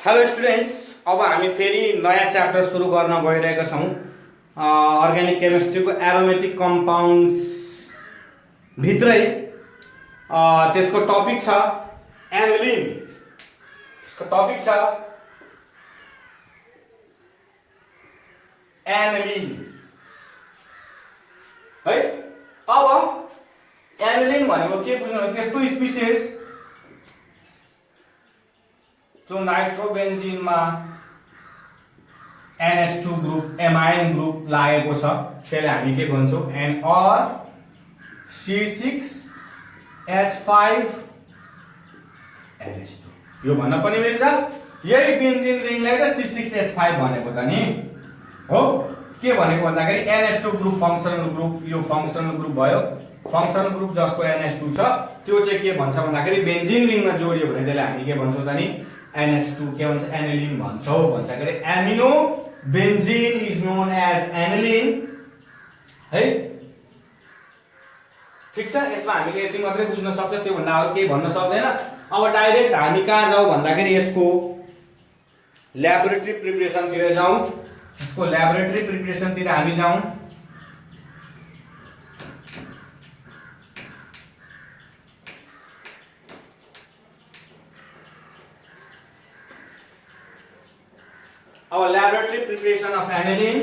Hello students, अब हामी फेरि नयाँ च्याप्टर सुरु गर्न गइरहेका छौँ। अर्ग्यानिक केमिस्ट्रीको एरोमेटिक कम्पाउन्ड्स भित्रै त्यसको टपिक छ एनिलिन। त्यसको टपिक छ एनिलिन है। अब एनिलिन भनेको के बुझ्नु, त्यस्तो स्पिसिस जो नाइट्रोबेन्जिनमा NH2 ग्रुप एमाइन ग्रुप लागेको छ त्यसलाई हामी के भन्छौँ, और C6H5NH2 यो भन्न पनि मिल्छ। यही बेन्जिन रिङलाई त C6H5 भनेको त नि हो। के भनेको भन्दाखेरि NH2 ग्रुप फङ्सनल ग्रुप, यो फङ्सनल ग्रुप भयो। फङ्सनल ग्रुप जसको NH2 छ त्यो चाहिँ के भन्छ भन्दाखेरि बेन्जिन रिङमा जोडियो भने त्यसलाई हामी के भन्छौँ त नि, NH2 के भन्छ, एनिलिन भन्छौँ। भन्छखेरि amino benzene is known as aniline है। ठीक छ, यसमा हामीले यति मात्रै बुझ्न सक्छ, त्यो भन्दा अरु केही भन्न सक्दैन। अब डाइरेक्ट हामी कहाँ जाऊ भन्दाखेरि यसको ल्याबोरेटरी प्रिपरेसनतिर जाउँ। यसको ल्याबोरेटरी प्रिपरेसनतिर हामी जाउँ। Our laboratory preparation of aniline.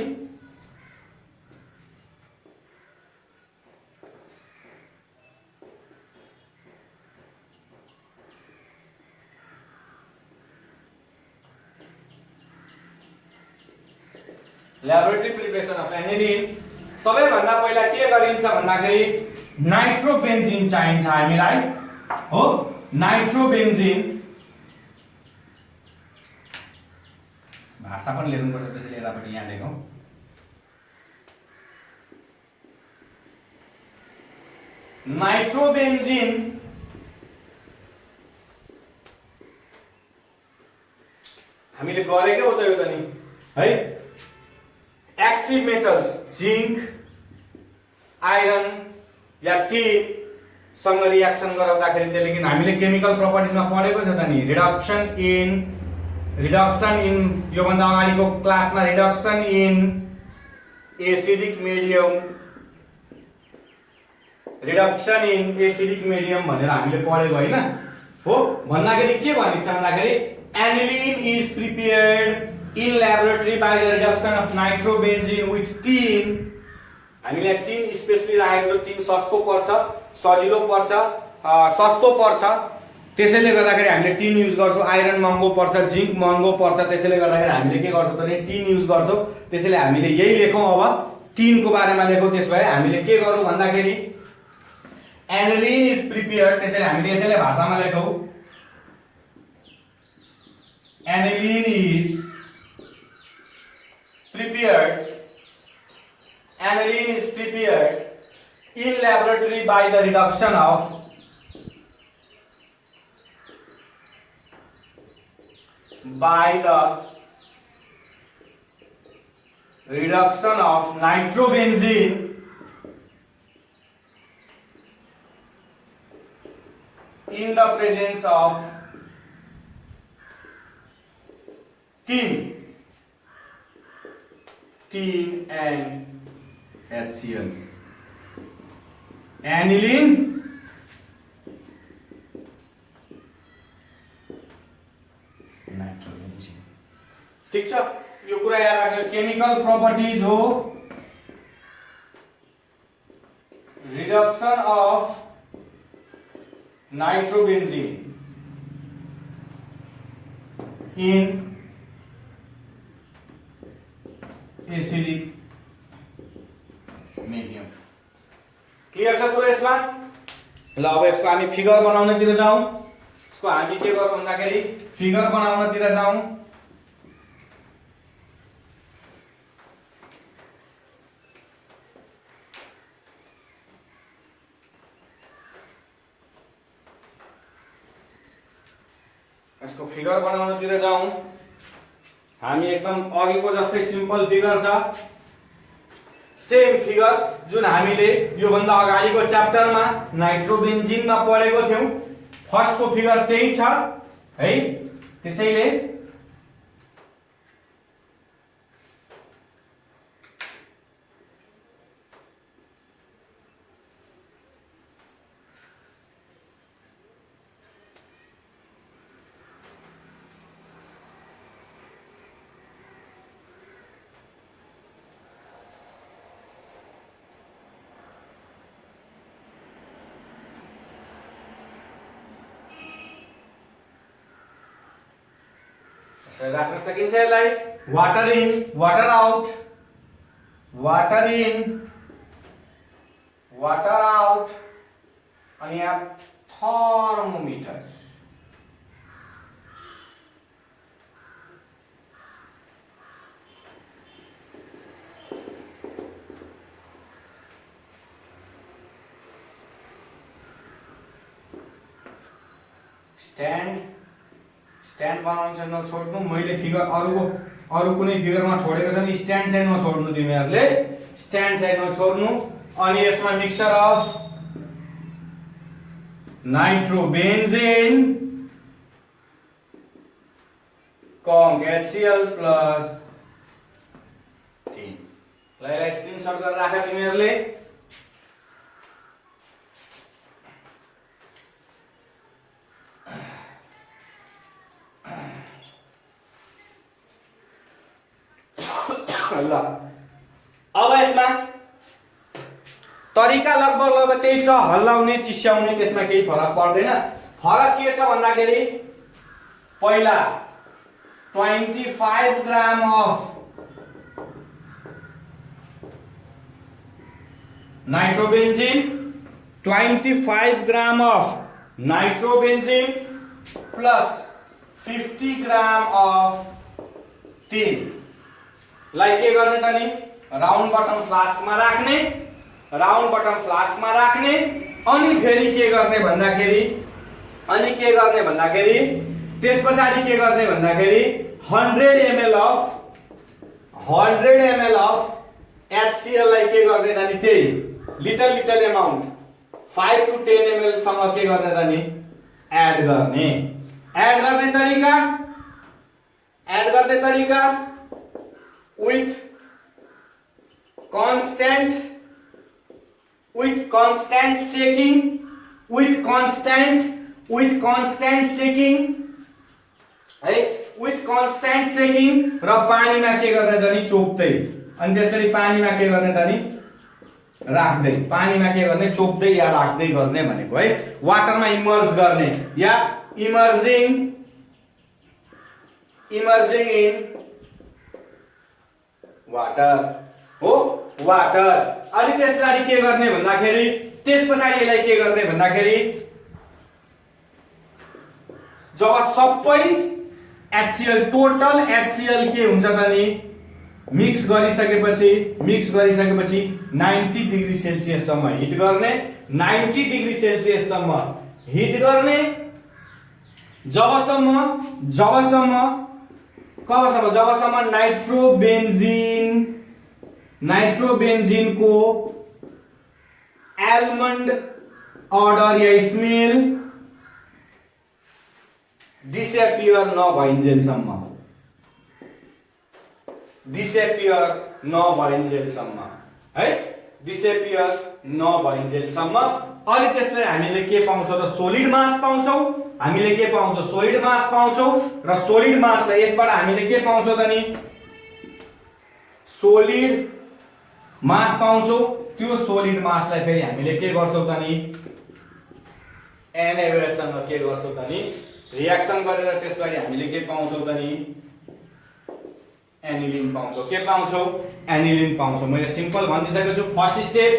Laboratory preparation of aniline. सबैभन्दा पहिला के गरिन्छ भन्दाखेरि नाइट्रोबेन्जिन चाहिन्छ हामीलाई हो। नाइट्रोबेन्जिन भाषा पनि लेख्नुपर्छ, त्यसैले यतापट्टि यहाँ लेखौँ। नाइट्रोबेन्जिन हामीले गरेकै हो त यो त नि है। एक्टिभ मेटल्स जिंक, आइरन या टी सँग रिएक्सन गराउँदाखेरि त्यसले किन हामीले केमिकल प्रपर्टिजमा पढेको थियो त नि, रिडक्सन इन यो भन्दा अगाडिको क्लासमा reduction in acidic medium, reduction in acidic medium भनेर हामीले पढेको हैन हो। भन्दाखेरि के भनिन्छ भन्दाखेरि aniline is prepared in laboratory by the reduction of nitrobenzene with tin. हामीले टिन स्पेशली राखेको जो टिन सस्तो पर्छ, सजिलो पर्छ, सस्तो पर्छ, त्यसैले गर्दाखेरि हामीले टिन युज गर्छौँ। आइरन महँगो पर्छ, जिंक महँगो पर्छ, त्यसैले गर्दाखेरि हामीले के गर्छौँ त नि, टिन युज गर्छौँ। त्यसैले हामीले यही लेखौँ। अब टिनको बारेमा लेखौँ। त्यसभए हामीले के गरौँ भन्दाखेरि एनिलिन इज प्रिपेयर्ड, त्यसैले हामीले यसैले भाषामा लेखौँ। Aniline is prepared, aniline is prepared in laboratory by the reduction of nitrobenzene in the presence of tin and HCl. Aniline nitrobenzene. ठीक छ, यो कुरा याद राख्नु। केमिकल प्रपर्टिज हो reduction of nitrobenzene in acidic medium. Clear छ कुरा यसमा? ल अब यसको हामी फिगर बनाउनतिर जाउँ। यसको हामी के गरौँ भन्दाखेरि फिगर बनाउनतिर जाउँ। यसको फिगर बनाउनतिर जाउँ। हामी एकदम अघिको जस्तै सिम्पल फिगर छ, सेम फिगर जुन हामीले यो भन्दा अगाडिको च्याप्टरमा नाइट्रोबेन्जिनमा पढेको थियौं। फर्स्ट को फिगर त्यही छ है। त्यसैले राख्न सकिन्छ यसलाई water in water out, water in water out, अनि यहाँ थर्मोमिटर। स्ट्यान्ड बनाउनु चाहिँ नछोड्नु, मैले फिगर अरु कुनै फिगरमा छोडेको छ नि, स्ट्यान्ड चाहिँ नछोड्नु तिमीहरूले, स्ट्यान्ड चाहिँ नछोड्नु। अनि यसमा मिक्सचर अफ नाइट्रोबेन्जिन कङ्क HCl प्लस 3 ल यसलाई स्क्रिनशट गरेर राख तिमीहरूले। ल अब यसमा तरिका लगभग त्यही छ, हल्लाउने चिस्याउने, त्यसमा केही फरक पर्दैन। फरक के छ भन्दाखेरि पहिला 25 gram of nitrobenzene, 25 gram of nitrobenzene plus 50 gram of 3 लाई के गर्ने त नि राउन्ड बटम फ्लास्कमा राख्ने, राउन्ड बटम फ्लास्कमा राख्ने। अनि फेरि के गर्ने भन्दाखेरि त्यसपछि के गर्ने भन्दाखेरि 100 ml अफ HCl लाई के गर्ने त नि त्यही लिटल अमाउन्ट 5 to 10 ml सम्म के गर्ने त नि एड गर्ने तरिका with constant shaking, with constant shaking र पानीमा के गर्ने त नि चोप्दै, अनि त्यसपछि पानीमा के गर्ने त नि राख्दै, पानीमा के गर्ने चोप्दै या राख्दै गर्ने भनेको है। वाटरमा इमर्ज गर्ने या इमर्जिङ इन वाटर हो, वाटर। अनि त्यसपछि के गर्ने भन्दाखेरि यसलाई के गर्ने भन्दाखेरि जब सबै HCl टोटल HCl के हुन्छ त नि मिक्स गरिसकेपछि 90 डिग्री सेल्सियस सम्म हिट गर्ने, 90 डिग्री सेल्सियस सम्म हिट गर्ने। जबसम्म नाइट्रोबेन्जिन को आलमन्ड अर्डर या स्मेल डिसएपियर नभइन्जेलसम्म है, डिसएपियर नभइन्जेलसम्म। अनि त्यसपछि हामीले के पाउँछौं त सोलिड मास पाउँछौं, सोलिड मासलाई यसबाट हामीले के पाउँछौं त नि सोलिड मास पाउँछौं। त्यो सोलिड मासलाई फेरि हामीले के गर्छौं त नि NaOH सँग के गर्छौं त नि रिएक्सन गरेर त्यसपछि हामीले के पाउँछौं त नि एनिलिन पाउँछौं। के पाउँछौं? एनिलिन पाउँछौं। मैले सिम्पल भनिदिसकेको छु। First step,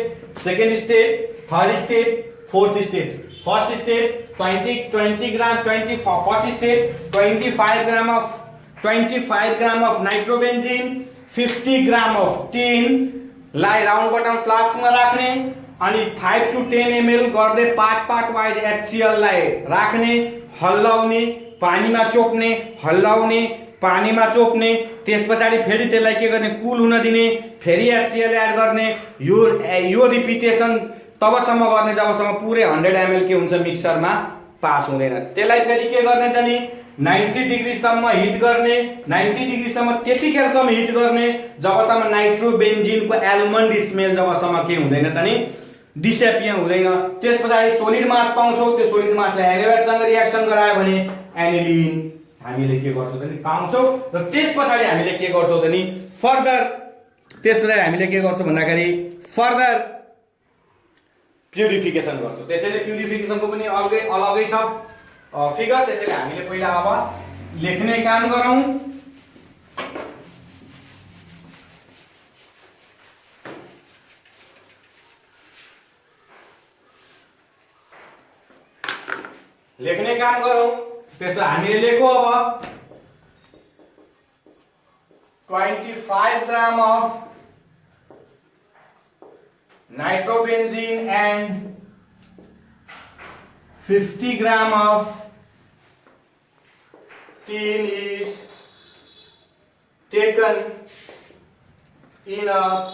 second step, third step, fourth step. First step 20 gram 20 first step 25 gram of nitrobenzene, 50 gram of tin लाई राउन्ड बटम फ्लास्कमा राख्ने, अनि 5 to 10 ml गर्दै पार्ट वाइज HCl लाई राख्ने, हल्लाउने, पानीमा चोप्ने, पानीमा चोप्ने। त्यसपछि फेरि त्यसलाई के गर्ने कुल हुन दिने, फेरि HCl एड गर्ने। यो रिपिटेसन तबसम्म गर्ने जबसम्म पुरै 100 ml के हुन्छ मिक्सरमा पास हुँदैन। त्यसलाई फेरि के गर्ने त नि 90 डिग्री सम्म हिट गर्ने, 90 डिग्री सम्म त्यतिखेरसम्म हिट गर्ने जबसम्म नाइट्रोबेन्जिनको आलमन्ड स्मेल जबसम्म के हुँदैन त नि डिसएपियर हुँदैन। त्यसपछि सोलिड मास पाउँछौं। त्यो सोलिड मासलाई NaOH सँग रिएक्सन गरायो भने एनिलिन हामीले के गर्छौं त नि पाउँछौं। र त्यसपछि हामीले के गर्छौं त नि भन्दाखेरि फर्दर प्युरिफिकेसन गर्छौं। त्यसैले प्युरिफिकेसनको पनि अलगै छ फिगर। त्यसैले हामीले पहिला अब लेख्ने काम गरौँ। लेख्ने काम गरौँ। त्यसो हामीले लेखौँ अब 25 ग्राम of nitrobenzene and 50 gram of tin is taken in a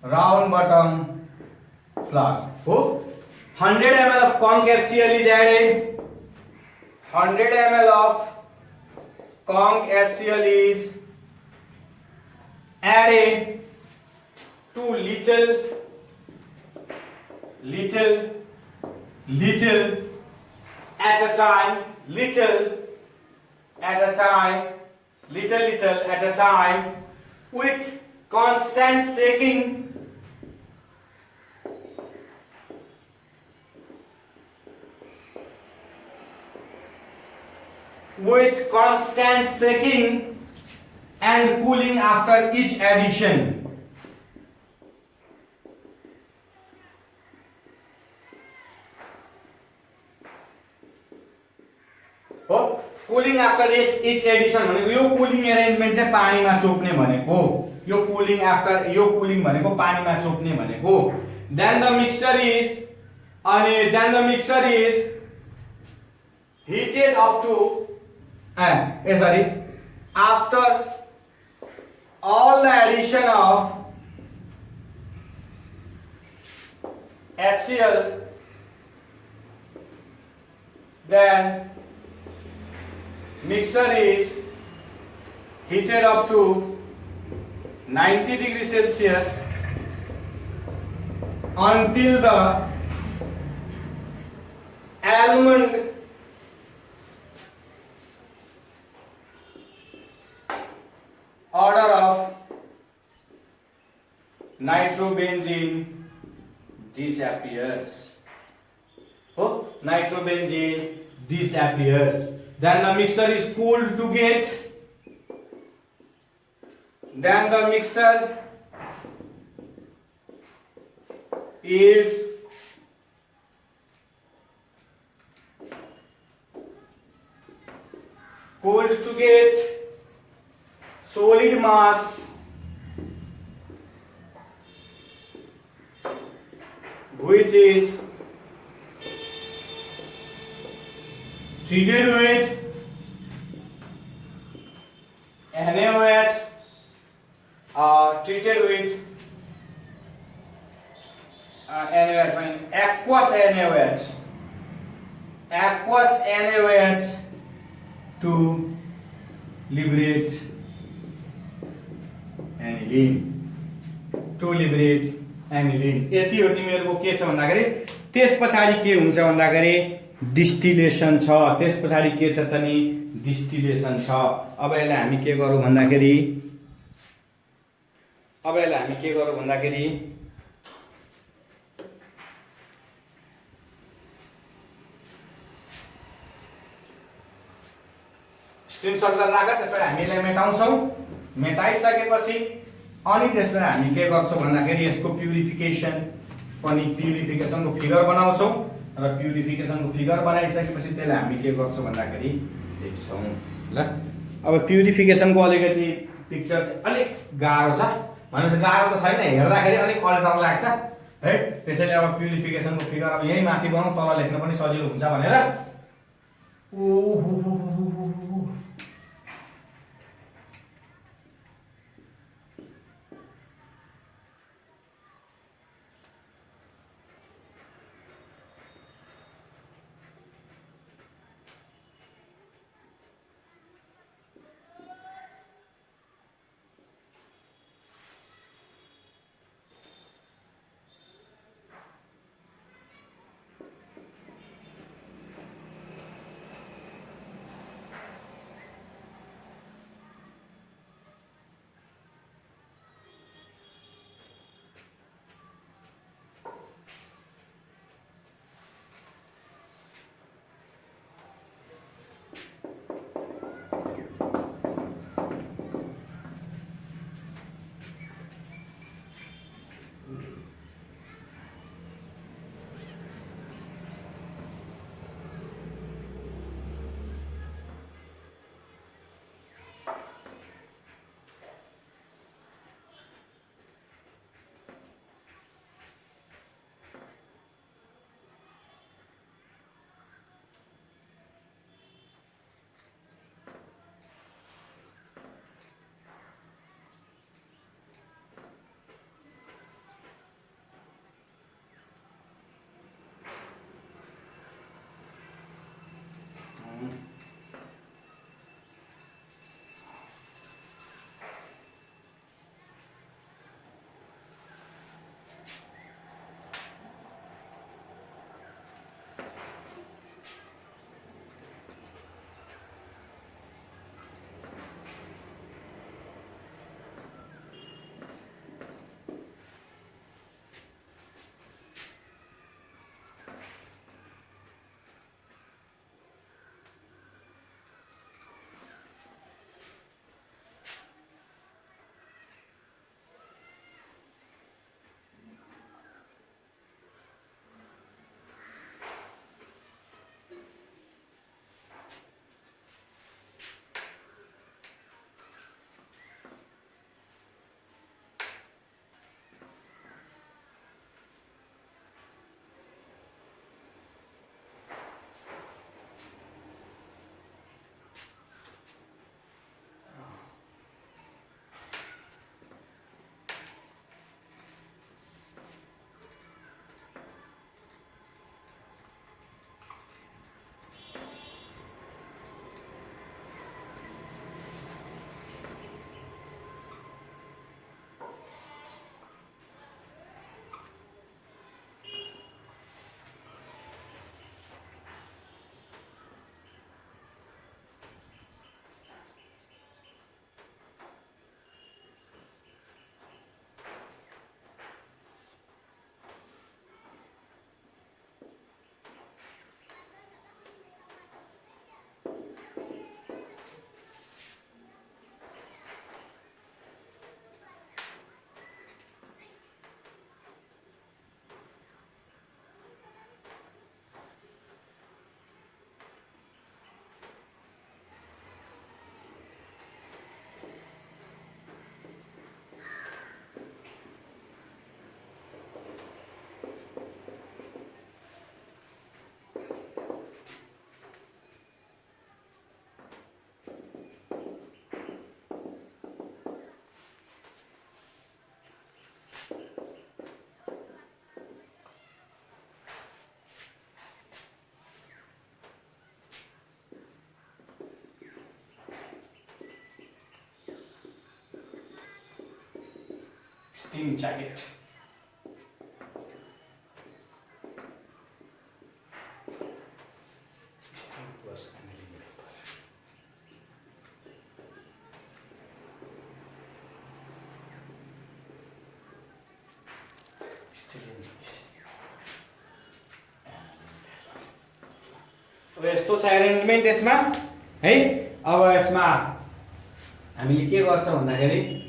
round bottom flask. So 100 ml of conc HCl is added. 100 ml of conc HCl is added to little at a time, little at a time with constant shaking. With constant shaking and cooling after each addition. हो कूलिङ after each Edison भनेको यो कूलिङ arrangement चाहिँ पानीमा चोप्ने भनेको यो कूलिङ after यो कूलिङ भनेको पानीमा चोप्ने भनेको then the mixture is heated up to after all the addition of HCl, then mixture is heated up to 90 degrees Celsius until the almond order of nitrobenzene disappears. Oh, nitrobenzene disappears. Then the mixture is cooled to get. Then the mixture is cooled to get solid mass which is treated with NaOH, treated with NaOH, aqueous NaOH to liberate aniline. यति हो तिमीहरुको के छ भन्दाखेरि त्यसपछि के हुन्छ भन्दाखेरि distillation छ. त्यसपछि के छ त नि डिस्टिलेसन छ. अब यसलाई हामी के गरौँ भन्दाखेरि स्क्रिनशट गरेर राख. त्यसपछि हामी यसलाई मेटाउँछौँ. मेटाइसकेपछि अनि त्यसपछि हामी के गर्छौँ भन्दाखेरि यसको प्युरिफिकेसनको फिगर बनाउँछौँ र प्युरिफिकेसनको फिगर बनाइसकेपछि त्यसलाई हामी के गर्छौँ भन्दाखेरि लेख्छौँ. ल अब प्युरिफिकेसनको अलिकति पिक्चर चाहिँ अलिक गाह्रो छ. भनेपछि गाह्रो त छैन, हेर्दाखेरि अलिक अल्टर लाग्छ है. त्यसैले अब प्युरिफिकेसनको फिगर अब यही माथि बनाउँ, तल लेख्न पनि सजिलो हुन्छ भनेर. स्टिम ज्याकेट अब यस्तो छ एरेन्जमेन्ट यसमा है। अब यसमा हामीले के गर्छ भन्दाखेरि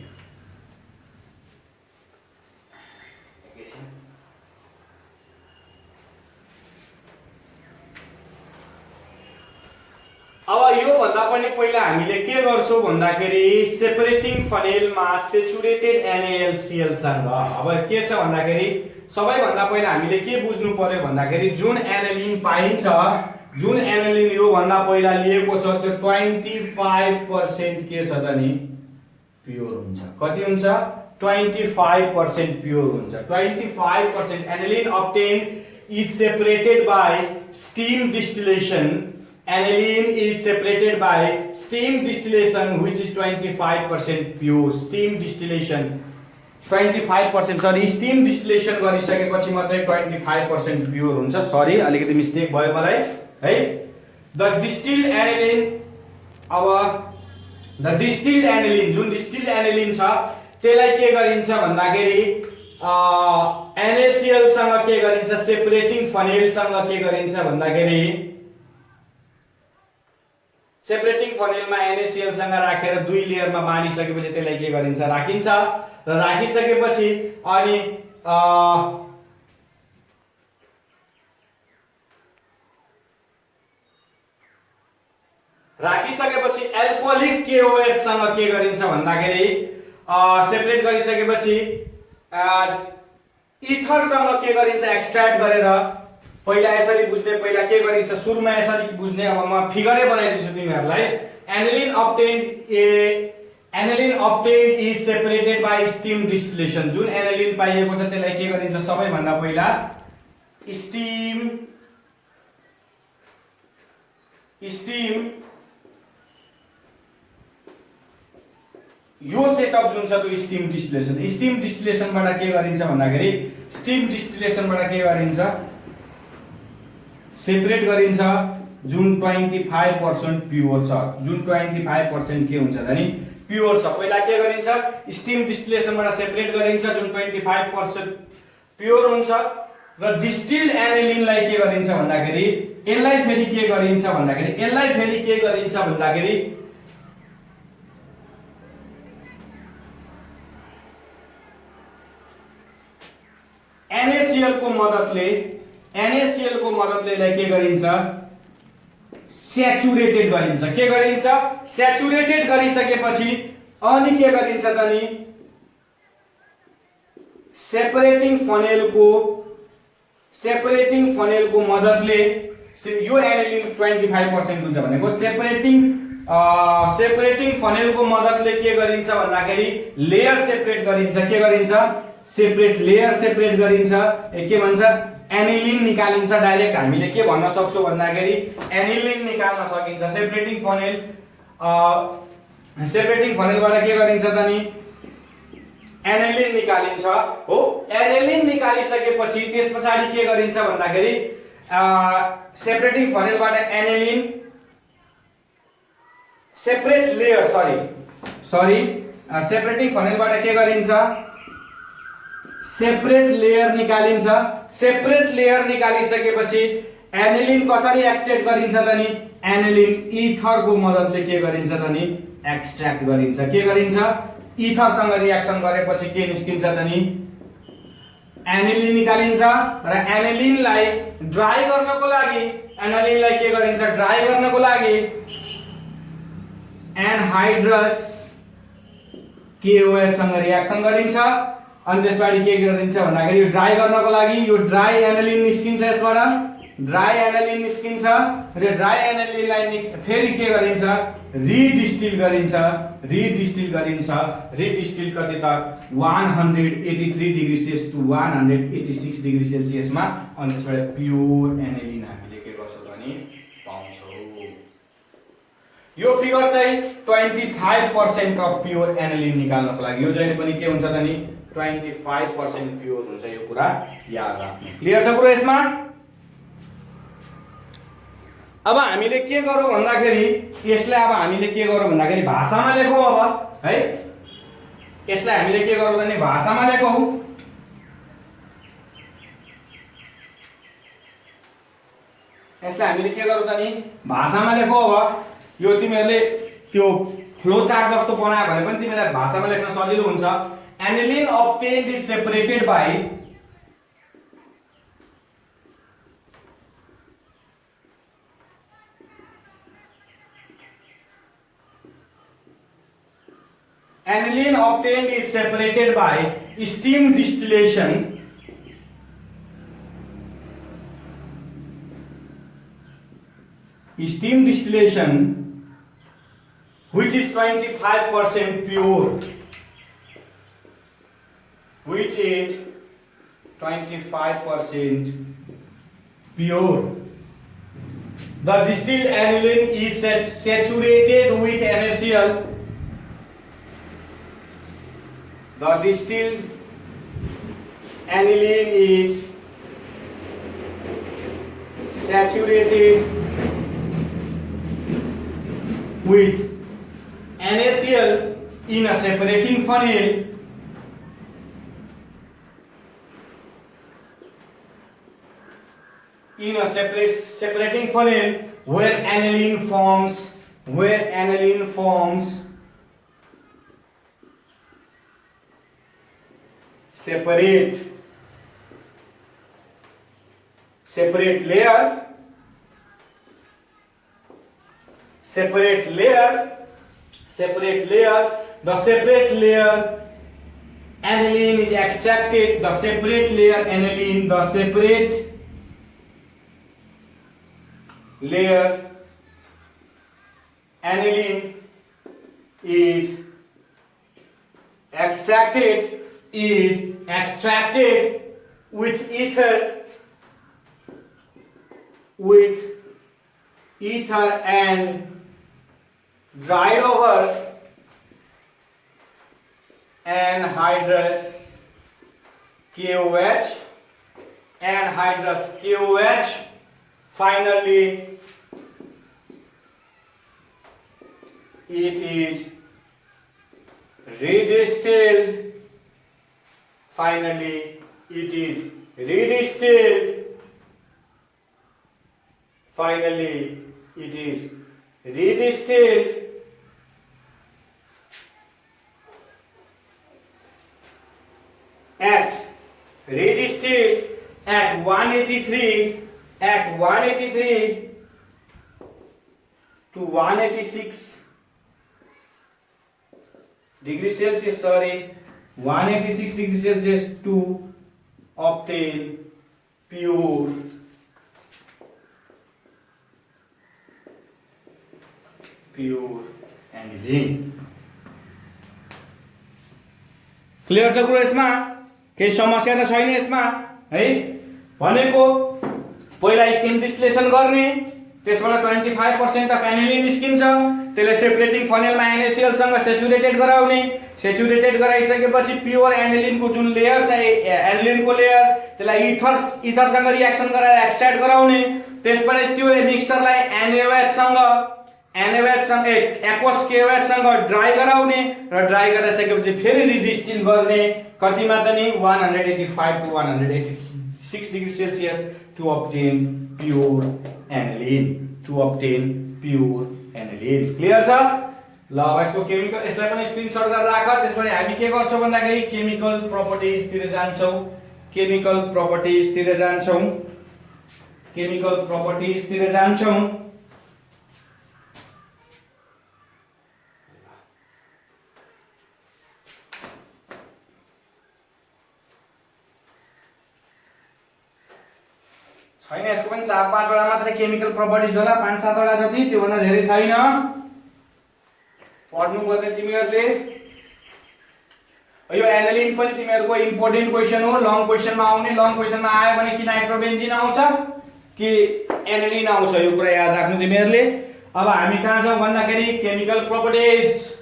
अब यो भन्दा पनि पहिला हामीले के गर्छौं भन्दाखेरि सेपरेटिङ फनेलमा सेचुरेटेड NaLCl सँग अब के छ भन्दाखेरि सबैभन्दा पहिला हामीले के बुझ्नु पर्यो भन्दाखेरि जुन एनालिन पाइन्छ, जुन एनालिन यो भन्दा पहिला लिएको छ त्यो 25% के छ त नि प्योर हुन्छ। कति हुन्छ? 25% प्योर हुन्छ। 25% aniline obtained is separated by steam distillation. Aniline is separated by steam distillation which is 25% pure. Steam distillation 25% sorry steam distillation गरिसकेपछि मात्रै 25% प्योर हुन्छ। सरी अलिकति मिस्टेक भयो मलाई है। The distilled aniline अब the distilled aniline जुन distilled aniline छ त्यसलाई के गरिन्छ भन्दाखेरि NaCl सँग के गरिन्छ सेपरेटिङ फनेल सँग के गरिन्छ भन्दाखेरि सेपरेटिङ फनेलमा NaCl सँग राखेर दुई लेयरमा बाँडिसकेपछि त्यसलाई के गरिन्छ राखिन्छ र राखिसकेपछि अनि राखिसकेपछि एल्कोहोलिक KOH सँग के गरिन्छ भन्दाखेरि सेपरेट गरिसकेपछि इथर सँग के गरिन्छ एक्सट्र्याक्ट गरेर पहिला यसरी बुझ्ने पहिला के गरिन्छ सुरुमा यसरी बुझ्ने अब म फिगरै बनाइदिन्छु तिमीहरुलाई। aniline obtained is separated by steam distillation जुन aniline पाइएको छ त्यसलाई के गरिन्छ सबैभन्दा पहिला स्टीम यो सेटअप जुन छ त्यो स्टीम डिस्टिलेसनबाट के गरिन्छ भन्दाखेरि स्टीम डिस्टिलेसनबाट के गरिन्छ सेपरेट गरिन्छ जुन 25% प्योर छ। जुन 25% के हुन्छ त नि प्योर छ। पहिला के गरिन्छ स्टीम डिस्टिलेसनबाट सेपरेट गरिन्छ जुन 25% प्योर हुन्छ र डिस्टिल्ड एनालिनलाई के गरिन्छ भन्दाखेरि यसलाई फेरि के गरिन्छ भन्दाखेरि NaCl को मद्दतले यसलाई के गरिन्छ स्याचुरेटेड गरिन्छ। के गरिन्छ स्याचुरेटेड गरिसकेपछि अनि के गरिन्छ त नि सेपरेटिङ फनेलको मद्दतले यो एनालिन 25% हुन्छ भनेको सेपरेटिङ फनेलको मद्दतले के गरिन्छ भन्दाखेरि लेयर सेपरेट गरिन्छ। के गरिन्छ लेयर सेपरेट गरिन्छ। के भन्छ एनिलिन निकालिन्छ। डाइरेक्ट हामीले के भन्न सक्छौं भन्दाखेरि एनिलिन निकाल्न सकिन्छ। सेपरेटिङ फनेलबाट के गरिन्छ त नि एनिलिन निकालिन्छ हो। एनिलिन निकालिसकेपछि त्यसपछि के गरिन्छ भन्दाखेरि सेपरेटिङ फनेलबाट एनिलिन सेपरेटिङ फनेलबाट के गरिन्छ सेपरेट लेयर निकालिन्छ। सेपरेट लेयर निकालिसकेपछि एनिलिन कसरी एक्सट्र्याक्ट गरिन्छ त नि एनिलिन इथरको मद्दतले के गरिन्छ त नि एक्सट्र्याक्ट गरिन्छ। के गरिन्छ इथरसँग रिएक्सन गरेपछि के निस्किन्छ त नि एनिलिन निकालिन्छ र एनिलिनलाई ड्राई गर्नको लागि एनहाइड्रस KOH सँग रिएक्सन गरिन्छ। अनि त्यसपछि के गरिन्छ भन्दाखेरि यो ड्राई गर्नको लागि यो ड्राई एनालिन निस्किन्छ। यसबाट ड्राई एनालिन निस्किन्छ र ड्राई एनालिनलाई फेरि के गरिन्छ रिडिस्टिल गरिन्छ। रिडिस्टिल कति त 183 डिग्री सेल्सियस टु 186 डिग्री सेल्सियसमा। अनि त्यसबाट प्योर एनालिन हामीले के गर्छौं भने पाउँछौं। यो फिगर चाहिँ 25% अफ प्योर एनालिन निकाल्नको लागि यो जहिले पनि के हुन्छ त नि 25% प्योर हुन्छ, यो कुरा याद राख्नु। क्लियर छ कुरो यसमा? अब हामीले के गरौँ भन्दाखेरि यसलाई अब हामीले के गरौँ भन्दाखेरि भाषामा लेखौँ अब है। यसलाई हामीले के गरौँ भने भाषामा लेखौँ। यसलाई हामीले के गरौँ त नि भाषामा लेखौँ। अब यो तिमीहरूले त्यो फ्लो चार्ट जस्तो बनायो भने पनि तिमीलाई भाषामा लेख्न सजिलो हुन्छ। aniline obtained is separated by aniline obtained is separated by steam distillation which is 25% pure, which is 25% pure. The distilled aniline is saturated with NaCl. The distilled aniline is saturated with NaCl in a separating funnel separating funnel where aniline forms separate layer. The separate layer aniline is extracted. The separate layer aniline is extracted with ether and dried over anhydrous KOH. Finally, it is redistilled. At 183 to 186 degrees Celsius, 186 degrees Celsius to obtain pure aniline. Clear छ कुरो? यसमा केही समस्या त छैन यसमा है। भनेको पहिला स्टिम डिस्टिलेसन गर्ने, त्यसबाट 25% अफ एनिलिन निस्किन्छ, त्यसले सेपरेटिङ फनेलमा NaCl सँग सेचुरेटेड गराउने, सेचुरेटेड गराइसकेपछि प्योर एनिलिनको जुन लेयर छ एनिलिनको लेयर, त्यसलाई इथरसँग रिएक्सन गराएर एक्सट्र्याक्ट गराउने, त्यसबाट त्यो मिक्सचरलाई एक्वस KOH सँग ड्राई गराउने र ड्राई गरिसकेपछि फेरि रिडिस्टिल गर्ने। कतिमा त नि 185 to 186 degree Celsius to obtain pure aniline. Clear छ? ल अब यसको केमिकल, यसलाई पनि स्क्रिनशट गरेर राख। त्यसपछि हामी के गर्छौं भन्दाखेरि केमिकल प्रपर्टिजतिर जान्छौं। छैन यसको पनि 4-5 वटा मात्रै केमिकल प्रपर्टिज होला, 5-7 वटा जति, त्यो भन्दा धेरै छैन। पढ्नु पर्ने तिमीहरूले। यो एनिलिन पनि तिमीहरूको इम्पोर्टेन्ट क्वेशन हो, लङ क्वेशनमा आउने। लङ क्वेशनमा आयो भने कि नाइट्रोबेन्जिन आउँछ कि एनिलिन आउँछ, यो कुरा याद राख्नु तिमीहरूले। अब हामी कहाँ छौं भन्दाखेरि केमिकल प्रपर्टिज।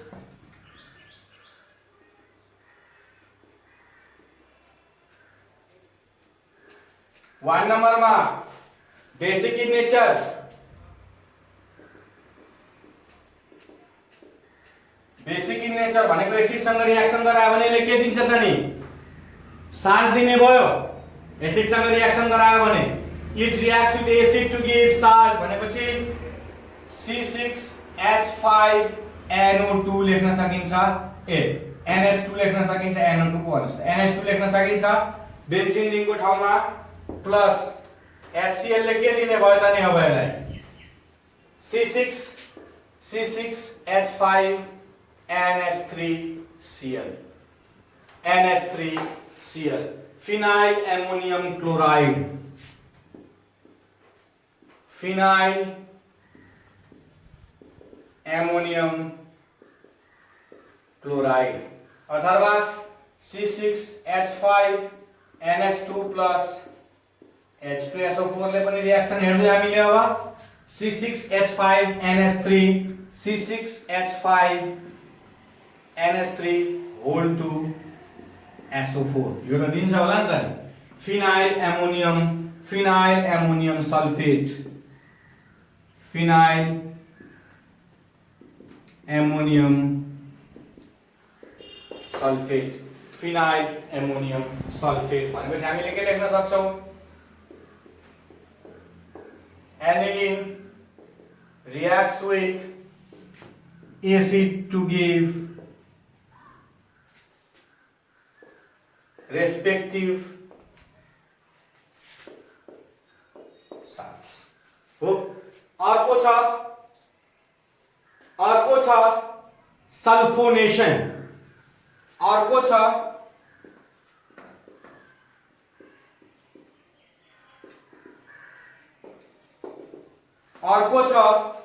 1 नम्बरमा basic in nature, basic in nature भनेको एसिडसँग रिएक्सन गरायो भने यसले के दिन्छ त नि, साल्ट दिने भयो। एसिडसँग रिएक्सन गरायो भने it reacts with acid to give salt भनेपछि C6H5NO2 लेख्न सकिन्छ, NH2 लेख्न सकिन्छ, NO2 को भन्नुस् त NH2 लेख्न सकिन्छ। बेन्जिन रिङको ठाउँमा प्लस HCl ले के दिने भयो त नि अब यसलाई C6H5NH3Cl, NH3Cl, phenyl ammonium chloride, phenyl ammonium chloride अथवा C6H5NH2 प्लस H2SO4 ले पनि रिएक्सन हेर्दै हामीले अब C6H5NH3 C6H5NH3 whole to SO4 यो त दिन्छ होला नि त। Phenyl ammonium sulphate, phenyl ammonium sulphate, phenyl ammonium sulphate भनेपछि हामीले के लेख्न सक्छौं, aniline reacts with acid to give respective salts हो। अर्को छ सल्फोनेशन, अर्को छ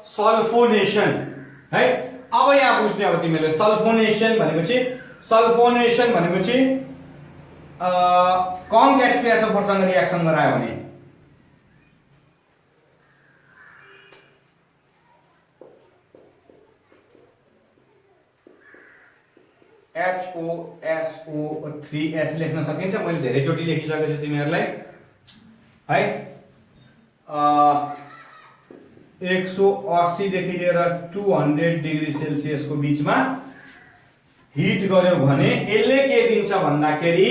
सल्फोनेशन है। अब यहाँ बुझ्ने अब तिमीले सल्फोनेशन भनेपछि कम H2SO4 सँग रिएक्सन गरायो भने HOSO3H लेख्न सकिन्छ। मैले धेरै चोटी लेखिसकेको छु तिमीहरूलाई है। 180 देखि लिएर 200 डिग्री सेल्सियस को बीचमा हिट गर्यो भने यसले के दिन्छ भन्दाखेरि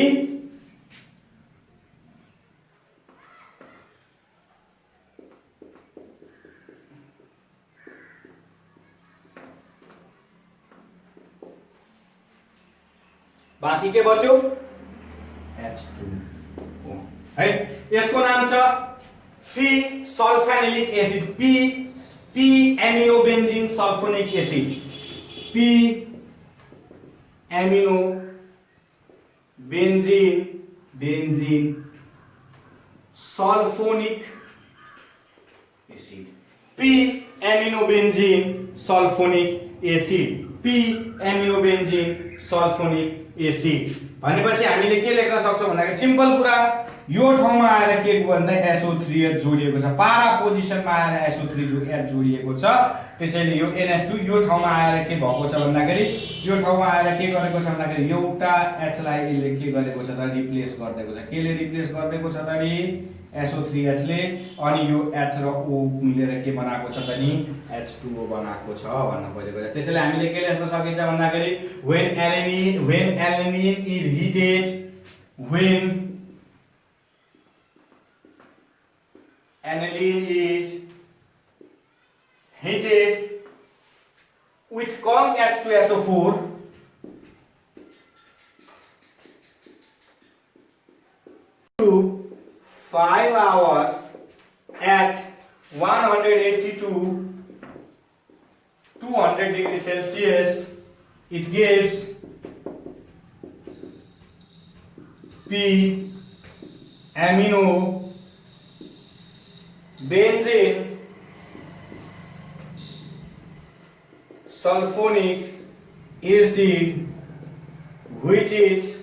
बाँकी के बच्यो H2O है। यसको नाम छ फी sulphanilic acid, P aminobenzene sulphonic acid, P aminobenzene sulphonic acid, P aminobenzene sulphonic acid, P aminobenzene sulphonic acid भनेपछि हामीले के लेख्न सक्छौं भन्दाखेरि सिम्पल कुरा, यो ठाउँमा आएर के भन्दा SO3H जोडिएको छ, पारा पोजिसनमा आएर SO3H जोडिएको छ। त्यसैले यो NH2 यो ठाउँमा आएर के भएको छ भन्दाखेरि यो ठाउँमा आएर के गरेको छ भन्दाखेरि एउटा H लाई यसले के गरेको छ त रिप्लेस गरिदिएको छ। केले रिप्लेस गरिदिएको छ त नि SO3H ले, अनि यो H र O मिलेर के बनाएको छ त नि H2O बनाएको छ भन्न खोजेको छ। त्यसैले हामीले के लेख्न सकिन्छ भन्दाखेरि when alanine is heated, when aniline is heated with calm H2SO4 to 5 hours at 180 to 200 degrees Celsius, it gives P aminobenzene sulfonic acid, which is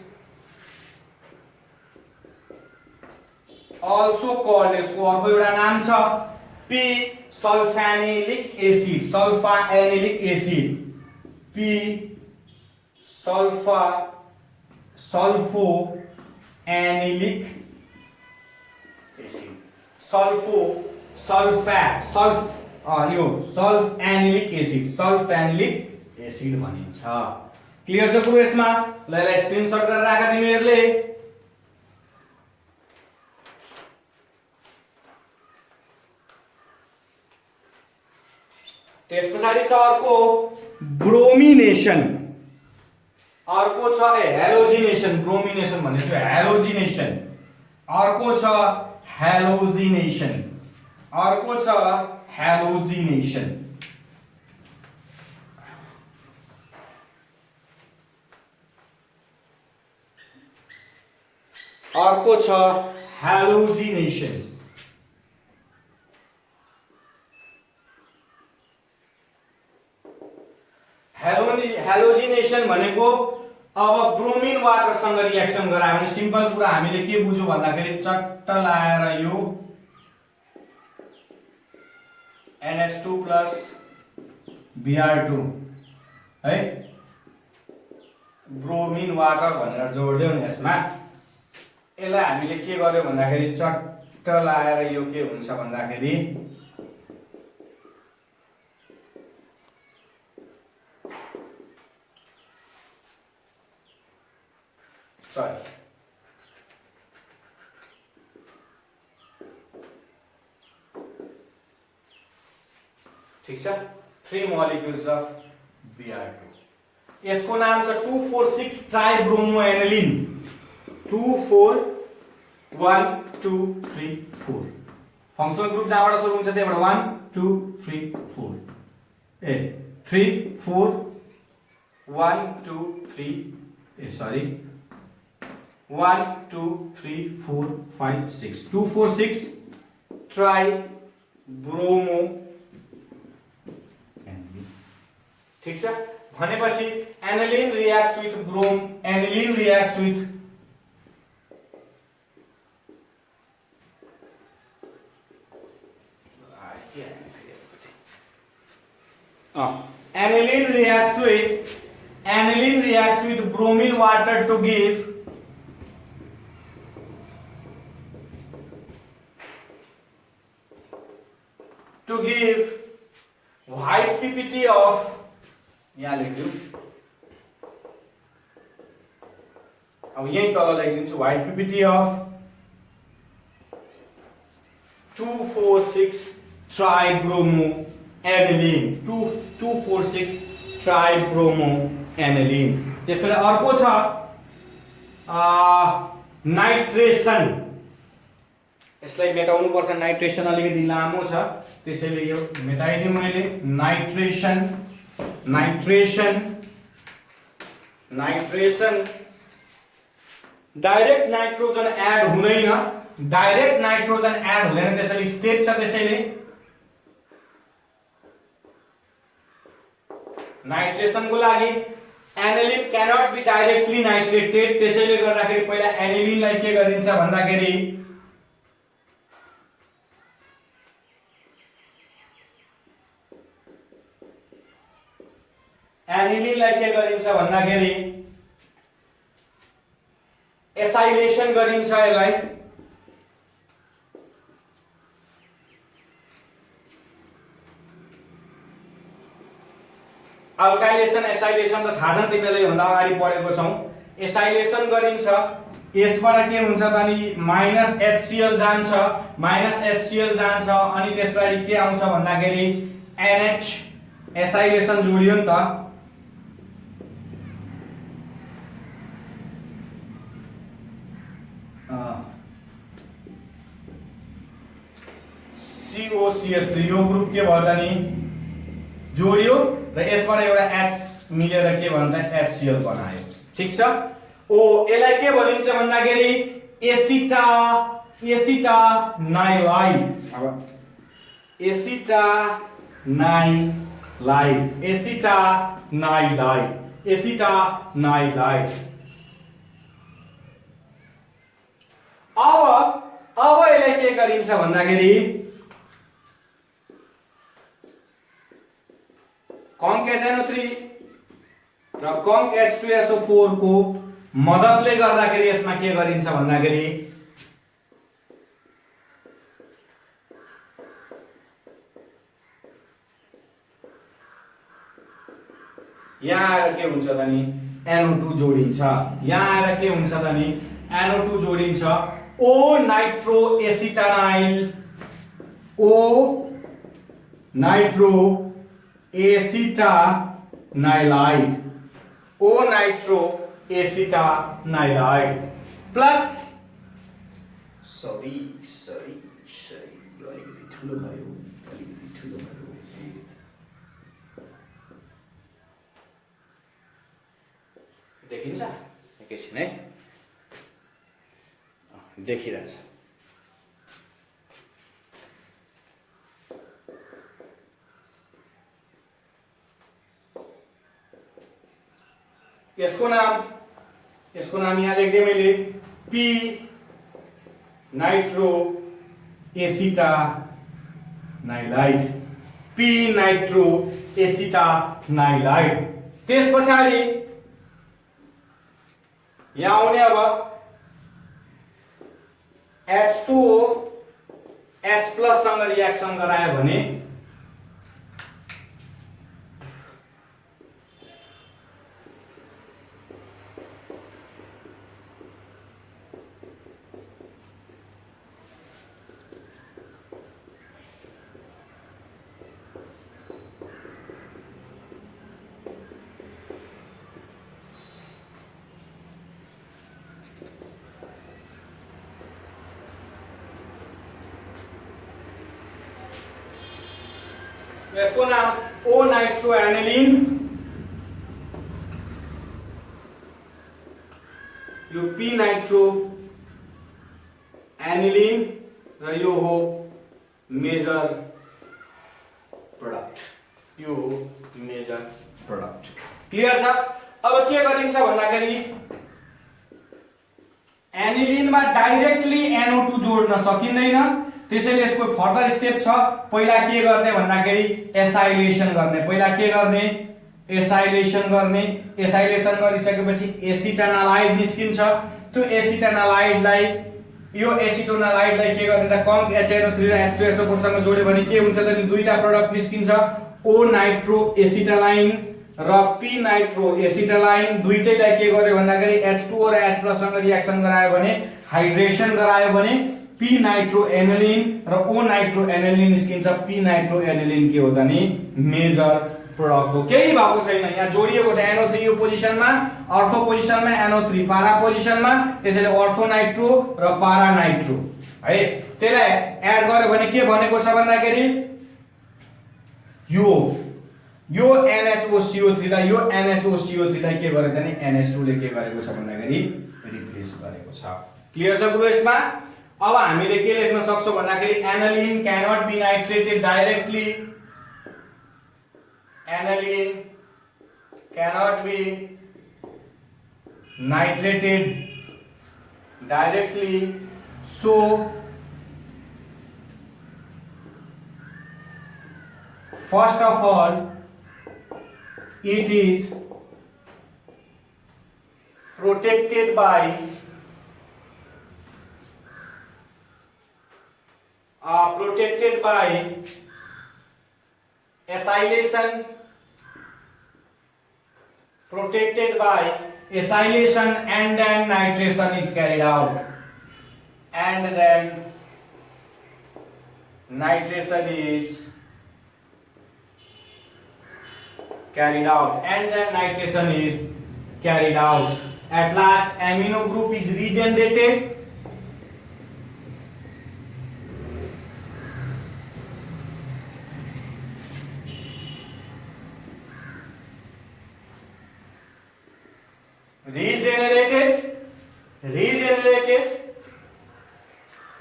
also called, यसको अर्को एउटा नाम छ P sulphanilic acid, sulphanilic acid, P sulphoanilic acid. यो sulphanilic acid, sulphanilic acid भनिन्छ। Clear छ कुरो यसमा? ल यसलाई स्क्रिनशट गरेर राख तिमीहरुले। त्यसपछि छ अर्को ब्रोमिनेसन, अर्को छ हेलोजिनेसन। ब्रोमिनेसन भनेको हेलोजिनेसन, अर्को छ हेलोजिनेसन, अर्को छ हेलोजिनेसन। अर्को छ हेलोजिनेसन। हेलोजिनेसन भनेको अब ब्रोमिन वाटर सँग रिएक्सन गरायो भने सिम्पल कुरा हामीले के बुझ्यौ भन्दाखेरि चट्ट लाएर यो NH2 Br2 है ब्रोमिन वाटर भनेर जोड्यौ नि यसमा। यसलाई हामीले के गर्यो भन्दाखेरि चट्ट लाएर यो के हुन्छ भन्दाखेरि ठीक छ 3 molecules of Br2। यसको नाम छ 2,4,6 ट्राइब्रोमोएनिलिन। 2 4 1 2 3 4 फंक्शनल ग्रुप जहाँबाट सुरु हुन्छ त्यहीबाट 1 2 3 4 ए 3 4 1 2 3 ए सरी 1 2 3 4 5 6 2 4 6 ट्राइब्रोमो। ठीक छ भनेपछि aniline reacts with bromine, aniline reacts with aniline reacts with bromine water to give white ppt of यहाँ लेख्दिउ अब यही तल लेखिदिन्छु white ppt of 2,4,6 ट्राइब्रोमोएनिलिन 2,4,6 ट्राइब्रोमोएनिलिन। त्यसपछि अर्को छ नाइट्रेसन। यसलाई मेटाउनु पर्छ, नाइट्रेसन अलिकति लामो छ त्यसैले यो मेटाइदिए मैले। नाइट्रेसन डाइरेक्ट नाइट्रोजन एड हुँदैन, डाइरेक्ट नाइट्रोजन एड हुँदैन त्यसैले स्टेप छ। त्यसैले नाइट्रेसन को लागि aniline cannot be directly nitrated. त्यसैले गर्दाखेरि पहिला एनिलिनलाई के गरिन्छ भन्दाखेरि एसाइलेसन गरिन्छ। यसलाई अल्काइलेसन एसाइलेसन त थाहा छ तिमीलाई भन्दा अगाडि पढेको छौ। एसाइलेसन गरिन्छ, यसबाट के हुन्छ भने -HCl जान्छ, -HCl जान्छ अनि त्यसपछि के आउँछ भन्दाखेरि NH एसाइलेसन जोडियो नि त। COCH3 यो ग्रुप के भयो त नि जोडियो र यसबाट एउटा H मिलेर के भन्छ HCl बनायो। ठीक छ। ओ यसलाई के भनिन्छ भन्दाखेरि एसिटानाइलाइड। अब एसिटानाइलाइड। अब यसलाई के गरिन्छ भन्दाखेरि कन्क HNO3 र कन्क H2SO4 को मद्दतले गर्दाखेरि यसमा के गरिन्छ भन्दाखेरि यहाँ आएर के हुन्छ त नि NO2 जोडिन्छ, यहाँ आएर के हुन्छ त नि NO2 जोडिन्छ, O नाइट्रो एसिटानाइल, O nitro acetanilide, O nitro acetanilide plus sorry अलिकति ठुलो भयो, देखिन्छ एकैछिन है, देखिरहेछ। यसको नाम यहाँ लेख्दै मैले पी नाइट्रो एसिटानाइलाइड, पी नाइट्रो एसिटानाइलाइड। त्यस पछाडि यहाँ आउने अब H2O H+ सँग रिएक्सन गरायो भने इसको नाम O नाइट्रो एनिलीन, यो P नाइट्रो एनिलीन र यो हो मेजर प्रोडक्ट, यो हो मेजर प्रोडक्ट। क्लियर छ? अब के गरिन्छ भन्दाखेरि एनिलिनमा डाइरेक्टली NO2 जोड्न सकिँदैन, त्यसैले यसको फर्दर स्टेप छ। पहिला के गर्ने भन्दाखेरि एसाइलेसन गर्ने, पहिला के गर्ने एसाइलेसन गर्ने, एसाइलेसन गरिसकेपछि एसिटानालाइड निस्किन्छ। त्यो एसिटानालाइडलाई यो एसिटानालाइडलाई के गर्ने त कम HNO3 र H2SO4 सँग जोड्यो भने के हुन्छ त नि दुईटा प्रोडक्ट निस्किन्छ, O नाइट्रो एसिटालाइन र P नाइट्रो एसिटालाइन। दुईटैलाई के गर्यो भन्दाखेरि H2O र H+ सँग रिएक्सन गरायो भने हाइड्रेसन गरायो भने P नाइट्रो एनिलिन र O नाइट्रो एनिलिन निस्किन्छ। P नाइट्रो एनिलिन के हो त नि मेजर प्रोडक्ट हो, केही भएको छैन, यहाँ जोडिएको छ NO3 यो पोजिसनमा, अर्थो पोजिसनमा NO3, पारा पोजिसनमा, त्यसैले अर्थो नाइट्रो र पारा नाइट्रो है। त्यसलाई एड गर्यो भने के भनेको छ भन्दाखेरि यो NHOCO3 लाई यो NHOCO3 लाई के गर्यो त नि NH2 ले के गरेको छ भन्दाखेरि रिप्लेस गरेको छ। क्लियर छ गुरु? यसमा अब हामीले के लेख्न सक्छौं भन्दाखेरि aniline cannot be nitrated directly, aniline cannot be nitrated directly, so first of all it is protected by acylation, and then nitration is carried out, and then nitration is carried out, at last amino group is regenerated, regenerated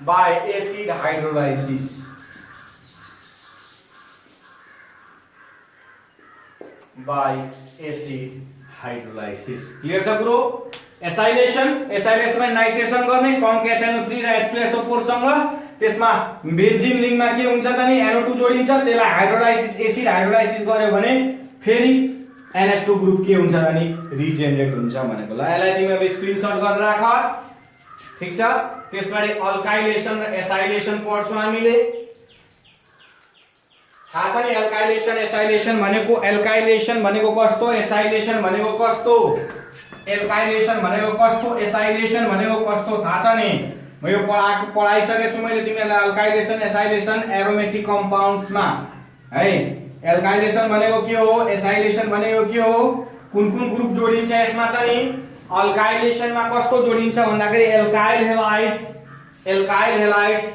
by acid hydrolysis, clear छ गुरु? एसाइलेसन में नाइट्रेसन गर्ने कम HNO3 र H2SO4 सँग, त्यसमा benzene रिङमा के हुन्छ त नि NO2 जोडिन्छ, त्यसलाई हाइड्रोलाइसिस एसिड हाइड्रोलाइसिस गर्यो भने फेरि NH2 ग्रुप के हुन्छ त नि रिजेनरेट हुन्छ भनेको। ल यसलाई तिमीहरुले स्क्रिनशट गरेर राख, ठीक छ? त्यसपछि अल्काइलेसन र एसाइलेसन पढ्छौं हामीले। थाहा छ नि एल्काइलेसन एसाइलेसन भनेको एल्काइलेसन भनेको कस्तो एसाइलेसन भनेको कस्तो एल्काइलेसन भनेको कस्तो एसाइलेसन भनेको कस्तो थाहा छ नि म यो पढाइसकेको छु मैले तिमीहरूलाई एल्काइलेसन एसाइलेसन एरोमेटिक कम्पाउन्ड्समा है एल्काइलेसन भनेको के हो एसाइलेसन भनेको के हो कुन कुन ग्रुप जोडिन्छ यसमा त नि अल्काइलेसनमा कस्तो जोडिन्छ भन्दाखेरि एल्काइल हेलाइड्स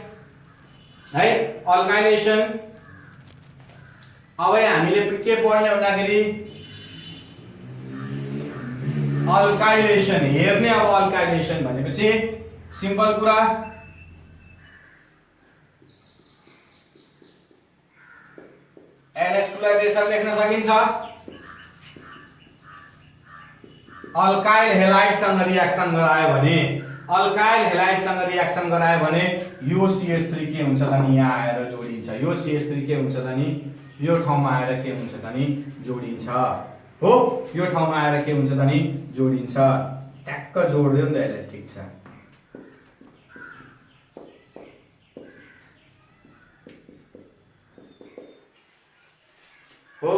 है अल्काइलेसन अब हामीले के पढ्ने भन्दाखेरि अल्काइलेसन हेर्ने अब अल्काइलेसन भनेपछि सिम्पल कुरा NH2 लाई त्यसरी लेख्न सकिन्छ अल्काइल हेलाइडसँग रिएक्सन गरायो भने यो CH3 के हुन्छ त नि यहाँ आएर जोडिन्छ यो CH3 के हुन्छ त नि यो ठाउँमा आएर के हुन्छ त नि जोडिन्छ हो यो ठाउँमा आएर के हुन्छ त नि जोडिन्छ ट्याक्क जोड्दियो नि त यसले ठीक छ हो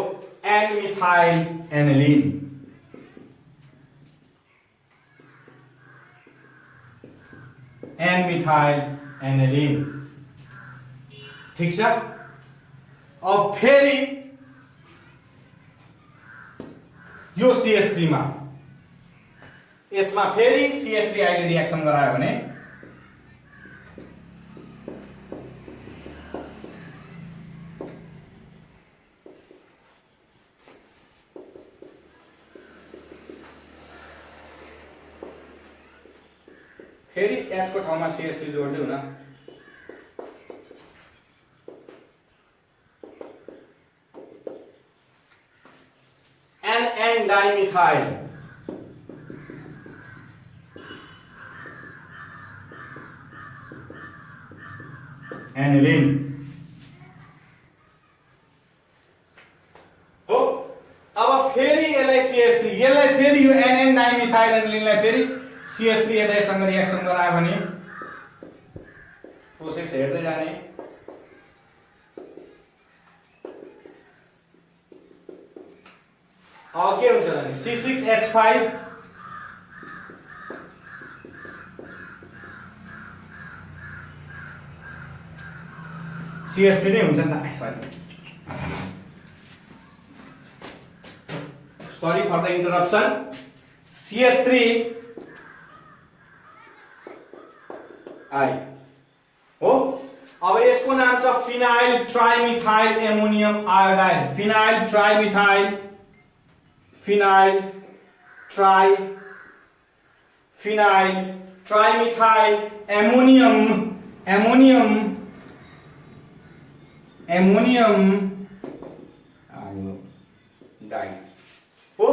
N-methyl aniline N-methyl aniline ठीक छ अब फेरि यो CH3 मा यसमा फेरि CH3 आइले रिएक्सन गरायो भने फेरि H को ठाउँमा CH3 जोड्दियौ न N-dimethyl aniline हो अब फेरि यसलाई CH3 यसलाई फेरि यो N-dimethyl aniline लाई फेरि CH3 सँग रिएक्सन गरायो भने प्रोसेस हेर्दै जाने अब के हुन्छ भने C6H5 CH3 नै हुन्छ नि त sorry for the interruption CH3 I हो अब यसको नाम छ phenyl trimethyl ammonium iodide phenyl trimethyl trimethyl ammonium iodide हो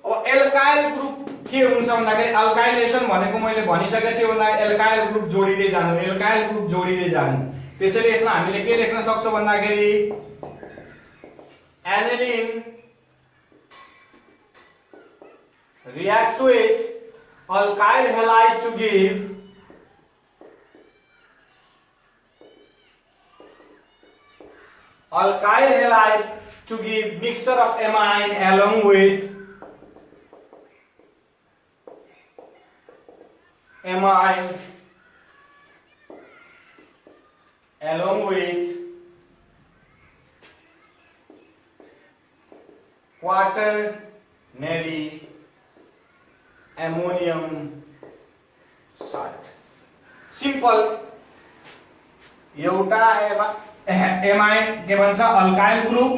अब एल्काइल ग्रुप के हुन्छ भन्दाखेरि अल्काइलेसन भनेको मैले भनिसकेको छु भन्दा एल्काइल ग्रुप जोडिदै जानु त्यसैले यसमा हामीले के लेख्न सक्छौं भन्दाखेरि aniline reacts with alkyl halide to give mixture of amine along with quaternary ammonium salt simple एउटा एमाइन के भन्छ अल्काइल ग्रुप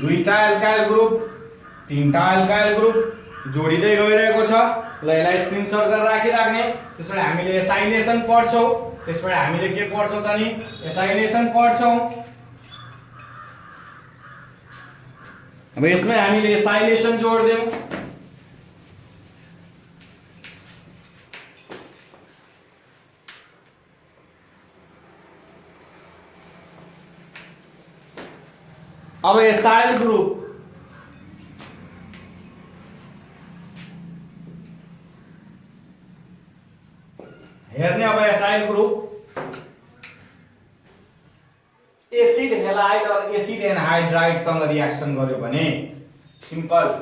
दुईटा अल्काइल ग्रुप तीनटा अल्काइल ग्रुप जोडिदै गइरहेको छ ल यसलाई स्क्रिनशट गरेर राखिराख्ने त्यसपछि हामीले एसाइलेसन पढ्छौं त्यसपछि हामीले के पढ्छौं त नि एसाइलेसन पढ्छौं अब यसमै हामीले एसाइलेसन जोड्दियौ अब एसाइल ग्रुप हेर्ने अब एसाइल ग्रुप एसिड हेलाइड और एसिड एनहाइड्राइड सँग रिएक्सन गर्यो भने simple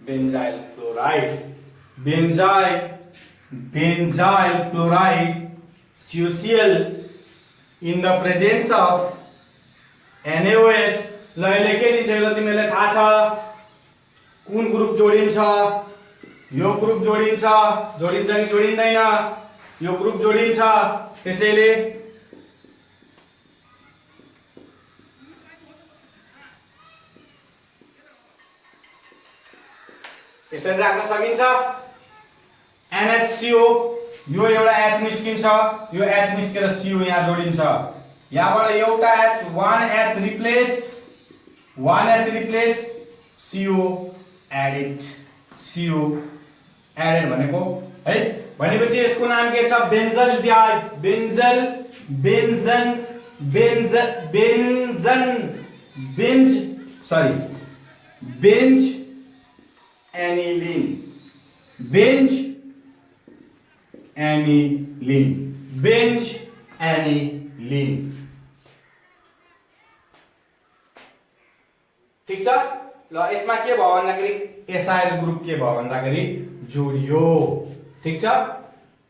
benzyl chloride, benzyl chloride CuCl in the presence of NaOH ल यसले के दिन्छ ल तिमीलाई थाहा छ कुन ग्रुप जोडिन्छ यो ग्रुप जोडिन्छ कि जोडिँदैन यो ग्रुप जोडिन्छ त्यसैले यसरी राख्न सकिन्छ NHCO यो एउटा H निस्किन्छ यो H निस्केर CO यहाँ जोडिन्छ यहाँबाट एउटा H 1H replace CO added भनेको है भनेपछि यसको नाम के छ बेन्जन aniline ठीक छ ल यसमा के भयो भन्दाखेरि एसाइल ग्रुप के भयो भन्दाखेरि जोडियो ठीक छ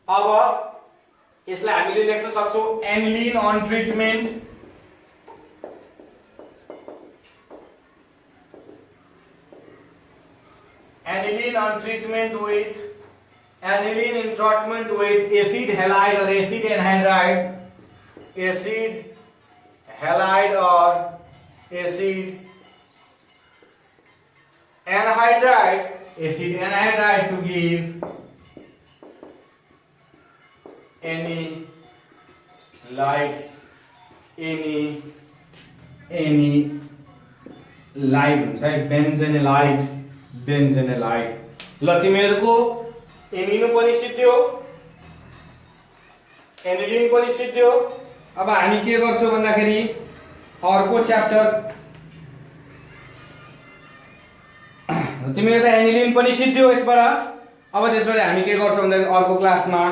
अब यसलाई हामीले लेख्न सक्छौं aniline on treatment aniline in treatment with acid halide or acid anhydride to give any light हुन्छ है बेन्जेनलाइट ल तिमीहरुको एमिनो पनि सिद्धियो एनिलिन पनि सिद्धियो अब हामी के गर्छौं भन्दाखेरि अर्को च्याप्टर तिमीहरुलाई एनिलिन पनि सिद्धियो यसबाट अब त्यसबाट हामी के गर्छौं भन्दाखेरि अर्को क्लासमा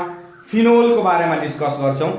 फिनोलको बारेमा डिस्कस गर्छौं